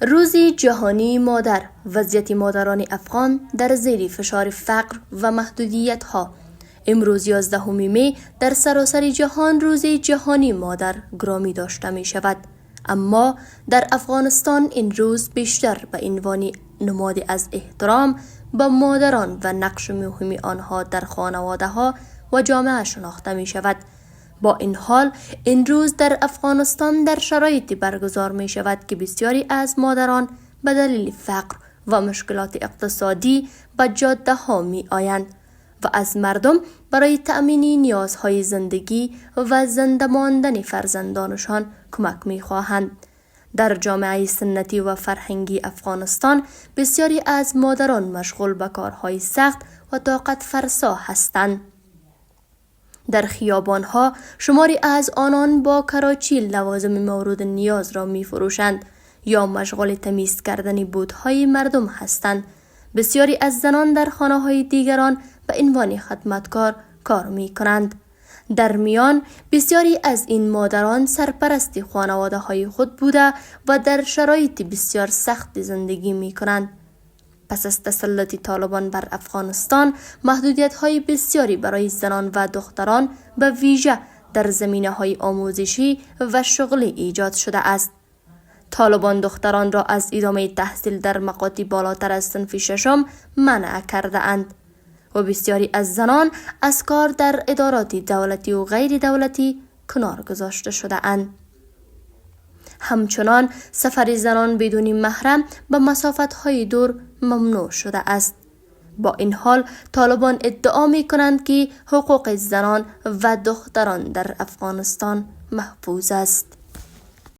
روز جهانی مادر، وضعیت مادران افغان در زیر فشار فقر و محدودیت ها. امروز 11 می در سراسر جهان روز جهانی مادر گرامی داشته می شود. اما در افغانستان این روز بیشتر به عنوان نماد از احترام به مادران و نقش مهم آنها در خانواده ها و جامعه شناخته می شود. با این حال این روز در افغانستان در شرایطی برگزار می شود که بسیاری از مادران به دلیل فقر و مشکلات اقتصادی به جاده ها می آیند و از مردم برای تأمین نیازهای زندگی و زنده ماندن فرزندانشان کمک می خواهند. در جامعه سنتی و فرهنگی افغانستان بسیاری از مادران مشغول به کارهای سخت و طاقت فرسا هستند. در خیابانها شماری از آنان با کراچیل لوازم مورد نیاز را می فروشند یا مشغول تمیز کردن بودهای مردم هستند. بسیاری از زنان در خانه‌های دیگران به عنوان خدمتکار کار می کنند. در میان بسیاری از این مادران سرپرست خانواده‌های خود بوده و در شرایط بسیار سخت زندگی می کنند. پس از تسلط طالبان بر افغانستان، محدودیت‌های بسیاری برای زنان و دختران به ویژه در زمینه‌های آموزشی و شغلی ایجاد شده است. طالبان دختران را از ادامه تحصیل در مقاطع بالاتر از صنف ششم منع کرده اند و بسیاری از زنان از کار در ادارات دولتی و غیر دولتی کنار گذاشته شده اند. همچنان سفر زنان بدون محرم به مسافت‌های دور ممنوع شده است. با این حال طالبان ادعا می کنند که حقوق زنان و دختران در افغانستان محفوظ است.